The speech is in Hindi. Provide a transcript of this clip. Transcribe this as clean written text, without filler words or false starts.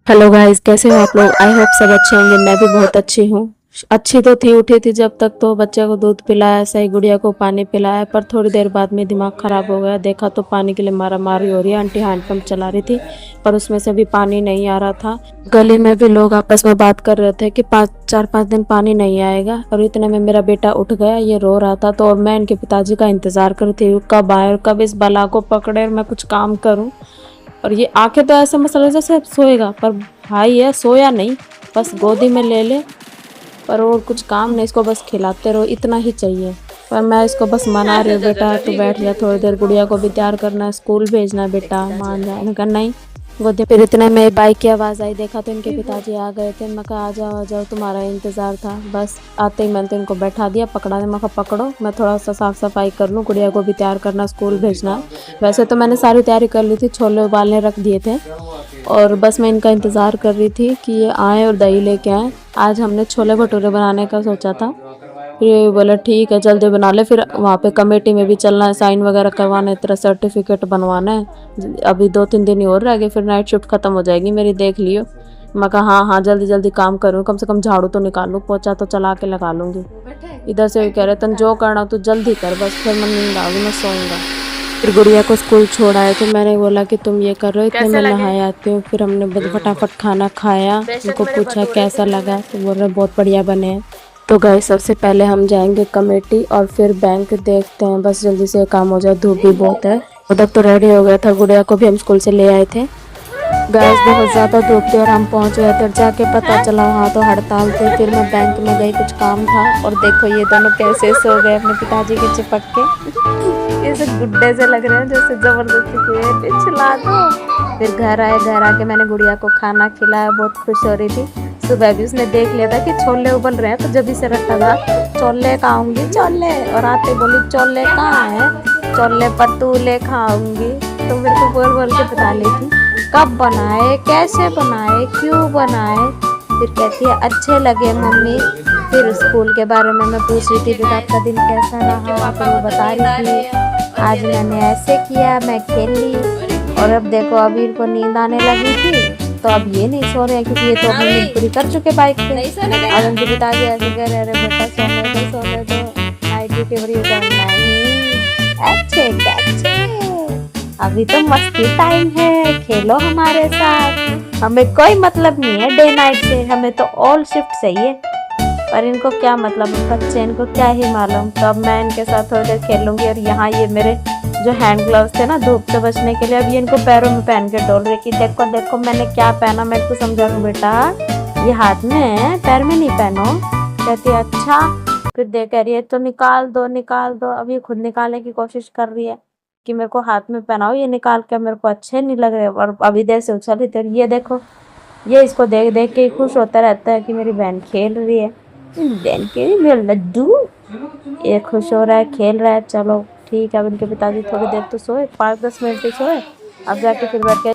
हेलो गाइस, कैसे हो आप लोग। आई होप सब अच्छे होंगे। मैं भी बहुत अच्छी हूँ। अच्छी तो थी, उठी थी जब तक तो बच्चे को दूध पिलाया, सही गुड़िया को पानी पिलाया, पर थोड़ी देर बाद में दिमाग खराब हो गया। देखा तो पानी के लिए मारा मारी हो रही है। आंटी हैंडपंप चला रही थी पर उसमें से भी पानी नहीं आ रहा था। गली में भी लोग आपस में बात कर रहे थे कि 4-5 दिन पानी नहीं आएगा। और इतने में मेरा बेटा उठ गया, ये रो रहा था। तो और मैं इनके पिताजी का इंतजार कर रही थी कब आए और कब इस बला को पकड़े और मैं कुछ काम करूँ। और ये आंखें तो ऐसे मसल जैसे अब सोएगा, पर भाई है सोया नहीं, बस गोदी में ले ले। पर और कुछ काम नहीं, इसको बस खिलाते रहो, इतना ही चाहिए। पर मैं इसको बस मना रही हूँ, बेटा तू बैठ जा थोड़ी देर, गुड़िया को भी तैयार करना है, स्कूल भेजना है, बेटा मान जाए। मैंने कहा नहीं गोदी। फिर इतने में बाइक की आवाज़ आई, देखा तो इनके पिताजी आ गए थे। मैं कहा आ जाओ तुम्हारा इंतज़ार था। बस आते ही मैंने तो इनको बैठा दिया, पकड़ा दे। मैं कहा पकड़ो, मैं थोड़ा सा साफ़ सफाई कर लूँ, गुड़िया को भी तैयार करना, स्कूल भेजना है। वैसे तो मैंने सारी तैयारी कर ली थी, छोले उबालने रख दिए थे और बस मैं इनका इंतज़ार कर रही थी कि ये आए और दही लेके आए। आज हमने छोले भटूरे बनाने का सोचा था। फिर ये बोला ठीक है जल्दी बना ले। फिर वहाँ पे कमेटी में भी चलना है, साइन वगैरह करवाना है, तेरा सर्टिफिकेट बनवाना है। अभी 2-3 दिन ही और रह गए, फिर नाइट शिफ्ट ख़त्म हो जाएगी मेरी, देख लियो। मैं कहा हाँ हाँ जल्दी जल्दी काम करूँ, कम से कम झाड़ू तो निकालूँ, पोछा तो चला के लगा लूँगी। इधर से भी कह रहे तन जो करना तू जल्दी कर, बस फिर मैं नींद आऊँगी, मैं सोऊंगा। फिर गुड़िया को स्कूल छोड़ आए थे। मैंने बोला कि तुम ये कर रहे हो, इतने में नहाए आती हूँ। फिर हमने फटाफट खाना खाया, उनको पूछा कैसा लगा तो बोल रहे बहुत बढ़िया बने हैं। तो गए सबसे पहले हम जाएंगे कमेटी और फिर बैंक देखते हैं, बस जल्दी से काम हो जाए, धूप भी बहुत है। उधर तो रेडी हो गया था, गुड़िया को भी हम स्कूल से ले आए थे। गैस बहुत ज़्यादा धूप थी और हम पहुंच गए थे। जाके पता चला वहाँ तो हड़ताल थी। फिर मैं बैंक में गई, कुछ काम था। और देखो ये दोनों कैसे सो गए अपने पिताजी के चिपक के। ऐसे गुड्डे से लग रहे हैं जैसे जबरदस्ती के चिल्ला दो। फिर घर आए, घर आके मैंने गुड़िया को खाना खिलाया, बहुत खुश हो रही थी। सुबह भी उसने देख लिया था कि छोले उबल रहे हैं, तो जब से रखा था छोले खाऊंगी छोले, और आते बोली छोले कहाँ है, छोले पतूले खाऊंगी। तो मेरे को बोल बोल के बता ली थी कब बनाए, कैसे बनाए, क्यों बनाए। फिर कहती है अच्छे लगे मम्मी। फिर स्कूल के बारे में मैं पूछ रही थी, बेटा आपका दिन कैसा रहा। तो वो बता रही थी आज मैंने ऐसे किया, मैं खेल ली। और अब देखो अभी इनको नींद आने लगी थी, तो अब ये नहीं सो रहे हैं क्योंकि ये तो अपनी नींद पूरी कर चुके बाइक पे। अब उनके पिताजी ऐसे कह रहे, अरे बेटा सोने दो नाइट ड्यूटी हो रही है। नहीं अच्छे अभी तो मस्ती टाइम है, खेलो हमारे साथ, हमें कोई मतलब नहीं है डे नाइट से, हमें तो ऑल शिफ्ट चाहिए। पर इनको क्या मतलब बच्चे, इनको क्या ही मालूम। तो अब मैं इनके साथ थोड़ी देर खेलूंगी। और यहाँ ये मेरे जो हैंड ग्लव्स थे ना धूप से बचने के लिए, अब ये इनको पैरों में पहन के डोल रही कि देखो देखो मैंने क्या पहना। मैं इसको समझा रहा हूँ बेटा ये हाथ में है, पैर में नहीं पहनो। कहती है अच्छा। फिर देख कह रही है तो निकाल दो निकाल दो। अब ये खुद निकालने की कोशिश कर रही है कि मेरे को हाथ में पहनाओ, ये निकाल के मेरे को अच्छे नहीं लग रहे। और अभी देर से उछल रही थी। ये देखो ये इसको देख देख के खुश होता रहता है कि मेरी बहन खेल रही है। बहन के मेरा लड्डू, ये खुश हो रहा है, खेल रहा है। चलो ठीक है। अब इनके पिताजी थोड़ी देर तो सोए, 5-10 मिनट ही सोए। अब जाके फिर बैठ के